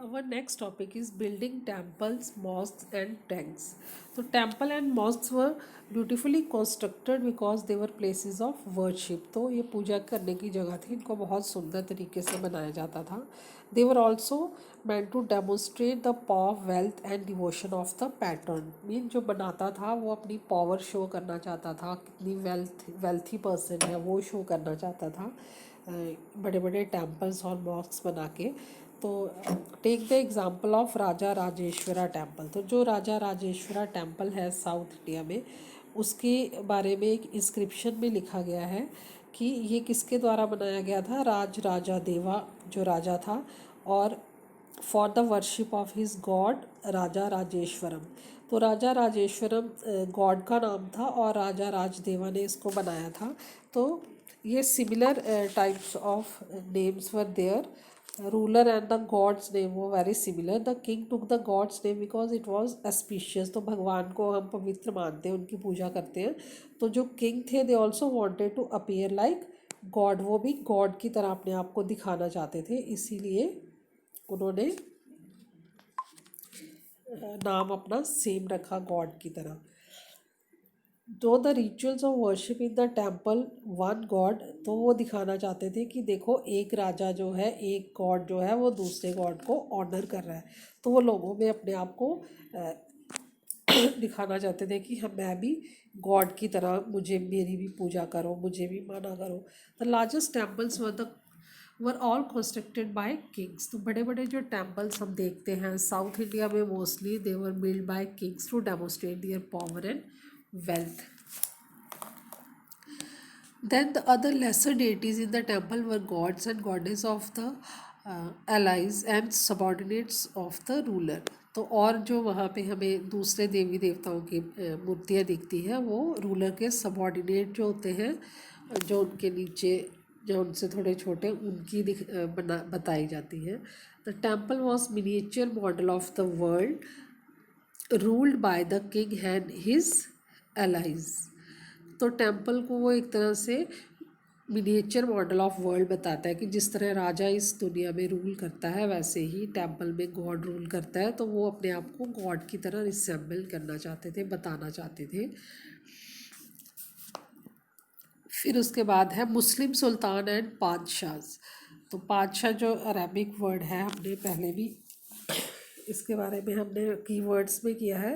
Our next topic is building temples, mosques, and tanks. So, temple and mosques were beautifully constructed because they were places of worship. तो ये पूजा करने की जगह थी, इनको बहुत सुंदर तरीके से बनाया जाता था. They were also meant to demonstrate the power, wealth, and devotion of the patron. Mean जो बनाता था वो अपनी पावर शो करना चाहता था, कितनी वेल्थी पर्सन है वो शो करना चाहता था बड़े बड़े टेम्पल्स और मॉस्क्स बना के. तो take the example of Raja Rajeshwara temple. तो जो राजा राजेश्वरा टेम्पल है साउथ इंडिया में, उसके बारे में एक इंस्क्रिप्शन में लिखा गया है कि ये किसके द्वारा बनाया गया था. राजा देवा जो राजा था, और for the worship of his god Raja Rajeshwaram. तो राजा राजेश्वरम गॉड का नाम था और राजा राजदेवा ने इसको बनाया था. तो ये similar types of names were there. Ruler and the god's name वो very similar. The king took the god's name because it was auspicious. तो भगवान को हम पवित्र मानते हैं, उनकी पूजा करते हैं. तो जो किंग थे they also wanted to appear like god. वो भी गॉड की तरह अपने आप को दिखाना चाहते थे, इसीलिए उन्होंने नाम अपना सेम रखा गॉड की तरह. दो the rituals of worship in the temple one God. तो वो दिखाना चाहते थे कि देखो एक राजा जो है, एक गॉड जो है वो दूसरे गॉड को ऑनर कर रहा है. तो वो लोगों में अपने आप को दिखाना चाहते थे कि हम मैं भी गॉड की तरह, मुझे मेरी भी पूजा करो, मुझे भी माना करो. The largest temples were all constructed by kings. तो बड़े बड़े जो टेम्पल्स हम देखते हैं साउथ इंडिया में mostly they were build by kings to demonstrate their power and wealth. Then the other lesser deities in the temple were gods and goddess of the allies and subordinates of the ruler. तो और जो वहाँ पे हमें दूसरे देवी देवताओं की मूर्तियाँ दिखती हैं वो रूलर के सबॉर्डिनेट जो होते हैं, जो उनके नीचे, जो उनसे थोड़े छोटे, उनकी बताई जाती हैं. The temple was miniature model of the world ruled by the king and his allies. तो टेम्पल को वो एक तरह से मिनिएचर मॉडल ऑफ वर्ल्ड बताता है कि जिस तरह राजा इस दुनिया में रूल करता है वैसे ही टेम्पल में गॉड रूल करता है. तो वो अपने आप को गॉड की तरह रिसेंबल करना चाहते थे, बताना चाहते थे. फिर उसके बाद है मुस्लिम सुल्तान एंड पादशाहs. तो पादशाह जो अरेबिक वर्ड है, हमने पहले भी इसके बारे में हमने कीवर्ड्स में किया है.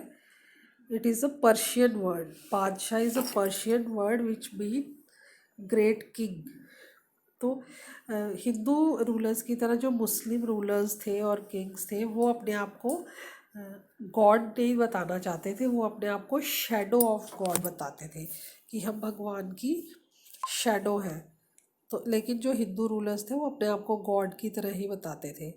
It is a Persian word. Padshah is a Persian word which means great king. तो हिंदू रूलर्स की तरह जो मुस्लिम रूलर्स थे और किंग्स थे वो अपने आप को गॉड नहीं बताना चाहते थे, वो अपने आप को शैडो ऑफ गॉड बताते थे कि हम भगवान की शैडो हैं. तो लेकिन जो हिंदू रूलर्स थे वो अपने आप को गॉड की तरह ही बताते थे.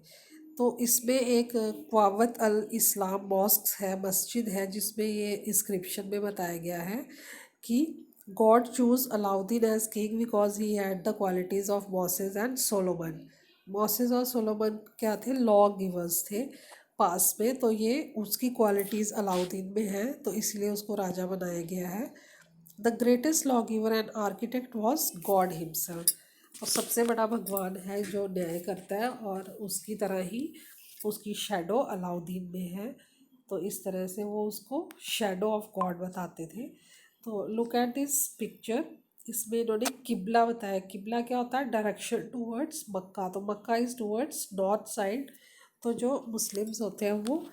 तो इसमें एक क्वावत अल इस्लाम मॉस्क है, मस्जिद है, जिसमें ये इंस्क्रिप्शन में बताया गया है कि god choose Alauddin as king because he had the qualities of Moses and Solomon. Moses और सोलोमन क्या थे? लॉ गिवर्स थे पास में. तो ये उसकी क्वालिटीज़ अलाउद्दीन में है, तो इसलिए उसको राजा बनाया गया है. The greatest law giver and architect was God himself. और सबसे बड़ा भगवान है जो न्याय करता है, और उसकी तरह ही उसकी शैडो अलाउद्दीन में है. तो इस तरह से वो उसको शैडो ऑफ गॉड बताते थे. तो लुक एट दिस पिक्चर. इसमें इन्होंने किबला बताया. किबला क्या होता है? डायरेक्शन टूवर्ड्स मक्का. तो मक्का इज़ टूवर्ड्स नॉर्थ साइड. तो जो मुस्लिम्स होते हैं वो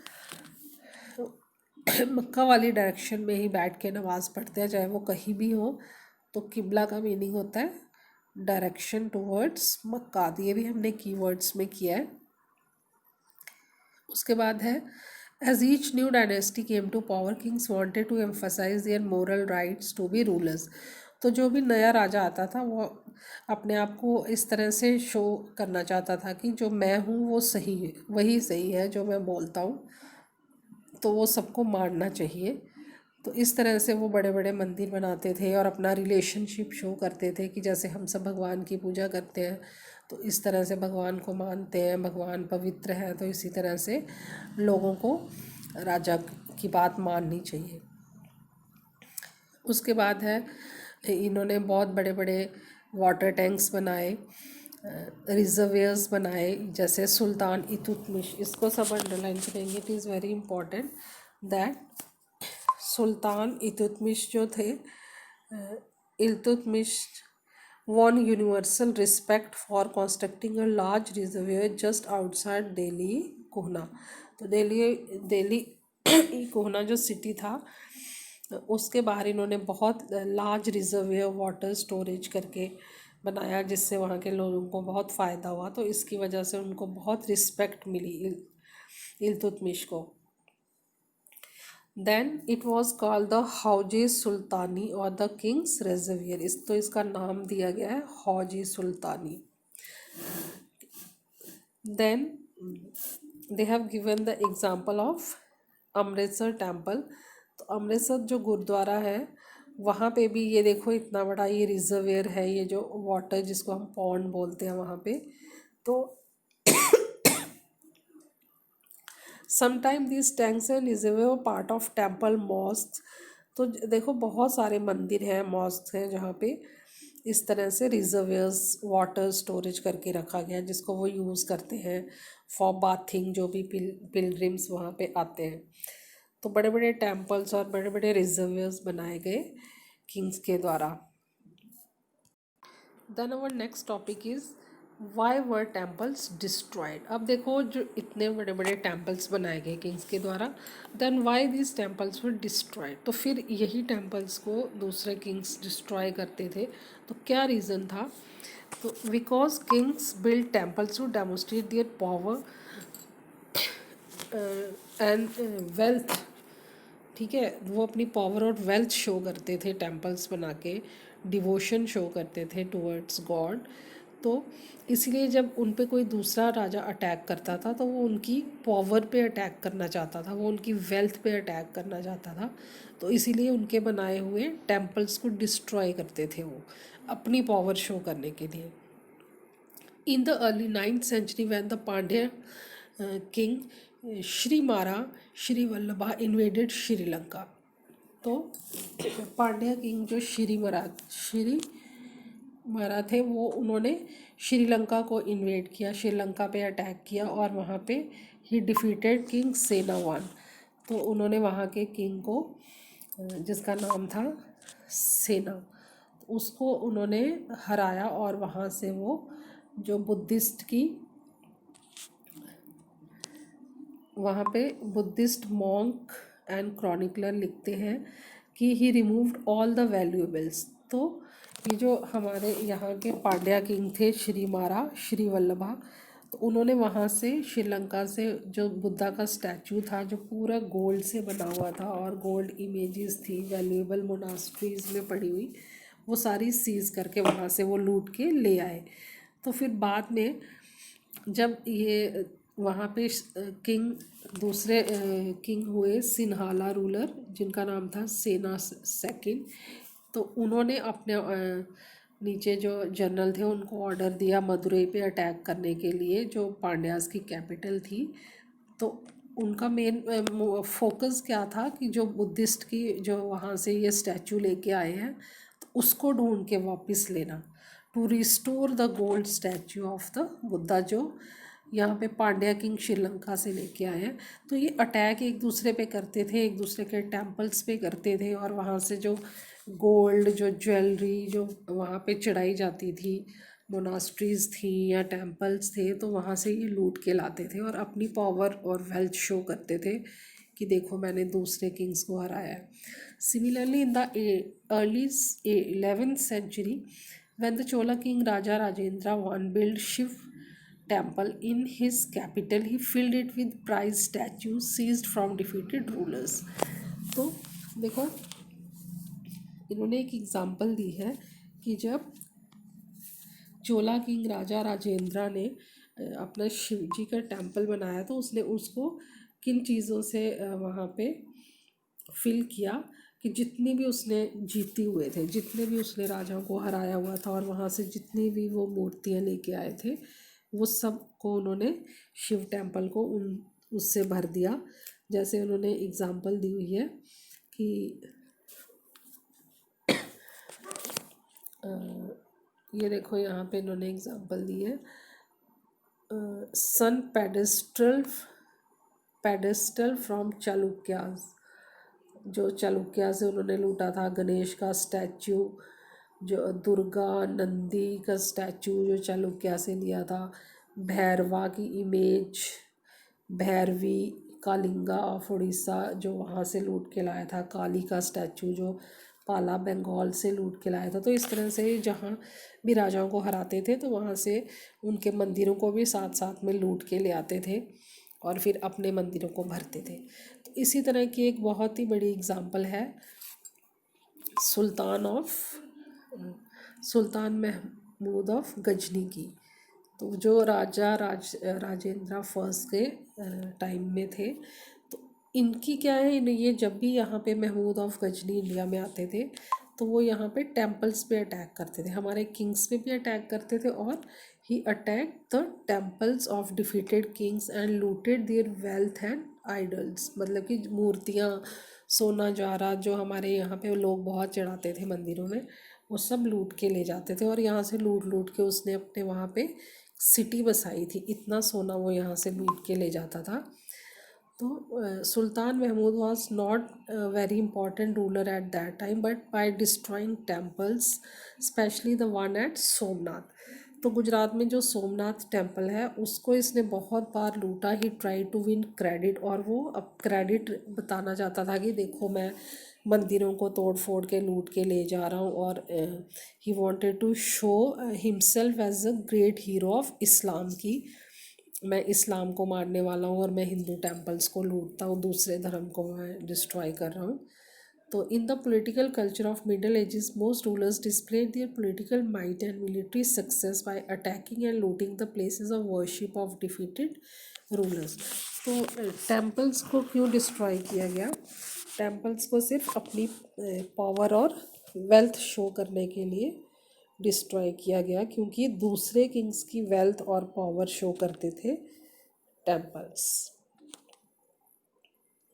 मक्का वाली डायरेक्शन में ही बैठ के नमाज़ पढ़ते हैं, चाहे वो कहीं भी हो. तो किबला का मीनिंग होता है डायरेक्शन टूवर्ड्स मक्का. ये भी हमने कीवर्ड्स में किया है. उसके बाद है as each new dynasty came to power kings wanted to emphasize their moral rights to be rulers. तो जो भी नया राजा आता था वो अपने आप को इस तरह से शो करना चाहता था कि जो मैं हूँ वो सही है, वही सही है जो मैं बोलता हूँ, तो वो सबको मानना चाहिए. तो इस तरह से वो बड़े बड़े मंदिर बनाते थे और अपना रिलेशनशिप शो करते थे कि जैसे हम सब भगवान की पूजा करते हैं तो इस तरह से भगवान को मानते हैं, भगवान पवित्र है, तो इसी तरह से लोगों को राजा की बात माननी चाहिए. उसके बाद है इन्होंने बहुत बड़े बड़े वाटर टैंक्स बनाए रिजर्वेयर्स बनाए, जैसे सुल्तान इल्तुतमिश, इसको सब अंडरलाइन करेंगे। It is very important that Sultan Iltutmish जो थे, Iltutmish won universal respect for constructing a large reservoir just outside Delhi कोहना। तो दिल्ली कोहना जो सिटी था उसके बाहर इन्होंने बहुत लार्ज रिजर्वेयर वाटर स्टोरेज करके बनाया, जिससे वहाँ के लोगों को बहुत फ़ायदा हुआ। तो इसकी वजह से उनको बहुत रिस्पेक्ट मिली इल्तुतमिश को। Then it was called the Hauze Sultani और द किंग्स रेजर्वियर। तो इसका नाम दिया गया है Hauze Sultani. Then they have given the example of Amritsar temple. तो अमृतसर जो गुरुद्वारा है वहाँ पे भी ये देखो इतना बड़ा ये रिजर्वेयर है, ये जो वाटर जिसको हम पॉन्ड बोलते हैं वहाँ पे। तो sometime this tanks and reservoir part of temple mosque. तो देखो बहुत सारे मंदिर हैं, मॉस्क हैं, जहाँ पे इस तरह से रिजर्वेयर्स वाटर स्टोरेज करके रखा गया है, जिसको वो यूज़ करते हैं फॉर बाथिंग, जो भी पिलग्रिम्स वहाँ पे आते हैं। तो बड़े बड़े टेम्पल्स और बड़े बड़े रिजर्वेयर्स बनाए गए किंग्स के द्वारा। Then our next topic is why were temples destroyed. अब देखो जो इतने बड़े बड़े टेम्पल्स बनाए गए किंग्स के द्वारा, then why this temples were destroyed. तो फिर यही टेम्पल्स को दूसरे किंग्स डिस्ट्रॉय करते थे, तो क्या रीज़न था? तो because kings build temples to demonstrate their power and wealth. ठीक है, वो अपनी पावर और वेल्थ शो करते थे टेम्पल्स बना के, डिवोशन शो करते थे टुवर्ड्स गॉड। तो इसलिए जब उन पे कोई दूसरा राजा अटैक करता था तो वो उनकी पावर पे अटैक करना चाहता था, वो उनकी वेल्थ पे अटैक करना चाहता था। तो इसीलिए उनके बनाए हुए टेम्पल्स को डिस्ट्रॉय करते थे वो, अपनी पावर शो करने के लिए। In the early 9th century, when the Pandya king Shri Mara Shri Vallabha invaded Sri Lanka, तो पांड्या किंग जो श्री मरा थे, वो उन्होंने श्रीलंका को इन्वेड किया, श्रीलंका पे अटैक किया, और वहाँ पे ही डिफीटेड किंग सेनावान। तो उन्होंने वहाँ के किंग को, जिसका नाम था सेना, उसको उन्होंने हराया, और वहाँ से वो जो बुद्धिस्ट की, वहाँ पे बुद्धिस्ट मॉन्क एंड क्रॉनिकलर लिखते हैं कि ही रिमूव्ड ऑल द वैल्यूएबल्स। तो ये जो हमारे यहाँ के पांड्या किंग थे श्री मारा श्री वल्लभा, तो उन्होंने वहाँ से श्रीलंका से जो बुद्धा का स्टैचू था, जो पूरा गोल्ड से बना हुआ था और गोल्ड इमेजेस थी वैल्यूएबल मोनास्ट्रीज में पड़ी हुई, वो सारी सीज करके वहाँ से वो लूट के ले आए। तो फिर बाद में जब ये वहाँ पे किंग दूसरे किंग हुए सिन्हाला रूलर, जिनका नाम था सेना सेकंड, तो उन्होंने अपने नीचे जो जनरल थे उनको ऑर्डर दिया मदुरई पे अटैक करने के लिए, जो पांड्यास की कैपिटल थी। तो उनका मेन फोकस क्या था कि जो बुद्धिस्ट की जो वहाँ से ये स्टैचू लेके आए हैं, तो उसको ढूंढ के वापस लेना, to restore the gold statue of the Buddha, जो यहाँ पे पांड्या किंग श्रीलंका से लेके आए हैं। तो ये अटैक एक दूसरे पे करते थे, एक दूसरे के टेम्पल्स पे करते थे, और वहाँ से जो गोल्ड, जो ज्वेलरी जो वहाँ पे चढ़ाई जाती थी, मोनास्ट्रीज थी या टेम्पल्स थे, तो वहाँ से ये लूट के लाते थे और अपनी पावर और वेल्थ शो करते थे कि देखो मैंने दूसरे किंग्स को हराया है। Similarly in the early 11th century, when the Chola king Raja Rajendra I built Shiv temple in his capital, he filled it with prized statues seized from defeated rulers। तो देखो इन्होंने एक एग्जाम्पल दी है कि जब चोला किंग राजा राजेंद्र ने अपना शिव जी का टेम्पल बनाया, तो उसने उसको किन चीज़ों से वहाँ पे फिल किया कि जितनी भी उसने जीती हुए थे, जितने भी उसने राजाओं को हराया हुआ था, और वहाँ से जितनी भी वो मूर्तियाँ लेके आए थे, वो सब को उन्होंने शिव टेम्पल को उससे भर दिया। जैसे उन्होंने एग्जाम्पल दी हुई है कि ये देखो यहाँ पे इन्होंने एग्जांपल दी है, सन पेडेस्टल फ्रॉम चालुक्याज, जो चालुक्या से उन्होंने लूटा था। गणेश का स्टैचू, जो दुर्गा नंदी का स्टैचू जो चालुक्या से लिया था। भैरवा की इमेज, भैरवी कालिंगा ऑफ उड़ीसा जो वहाँ से लूट के लाया था। काली का स्टैचू जो पाला बंगाल से लूट के लाया था। तो इस तरह से जहाँ भी राजाओं को हराते थे तो वहाँ से उनके मंदिरों को भी साथ साथ में लूट के ले आते थे और फिर अपने मंदिरों को भरते थे। तो इसी तरह की एक बहुत ही बड़ी एग्जाम्पल है सुल्तान महमूद ऑफ गजनी की। तो जो राजेंद्र फर्स्ट के टाइम में थे। तो इनकी क्या है, ये जब भी यहाँ पे महमूद ऑफ गजनी इंडिया में आते थे तो वो यहाँ पे टेम्पल्स पे अटैक करते थे, हमारे किंग्स पे भी अटैक करते थे। और he attack the temples of defeated kings and looted their wealth and idols, मतलब कि मूर्तियाँ, सोना जवाहरात जो हमारे यहाँ पे लोग बहुत चढ़ाते थे मंदिरों में, वो सब लूट के ले जाते थे। और यहाँ से लूट लूट के उसने अपने वहाँ पे सिटी बसाई थी, इतना सोना वो यहाँ से लूट के ले जाता था। तो Sultan Mahmud was not very important ruler at that time, but by destroying temples especially the one at Somnath. तो गुजरात में जो सोमनाथ टेम्पल है उसको इसने बहुत बार लूटा। ही ट्राई टू विन क्रेडिट, और वो अब क्रेडिट बताना चाहता था कि देखो मैं मंदिरों को तोड़ फोड़ के लूट के ले जा रहा हूँ। और he wanted to show himself as a great hero of Islam, की मैं इस्लाम को मारने वाला हूँ और मैं हिंदू टेम्पल्स को लूटता हूँ, दूसरे धर्म को मैं डिस्ट्रॉय कर रहा हूँ। तो in the political culture of middle edges most rulers displayed there political might and military success by attacking and looting the places of worship of defeated rulers. तो टेम्पल्स को क्यों डिस्ट्रॉय किया गया? टेम्पल्स को सिर्फ अपनी पावर और wealth show करने के लिए डिस्ट्रॉय किया गया, क्योंकि दूसरे किंग्स की वेल्थ और पावर शो करते थे टेम्पल्स।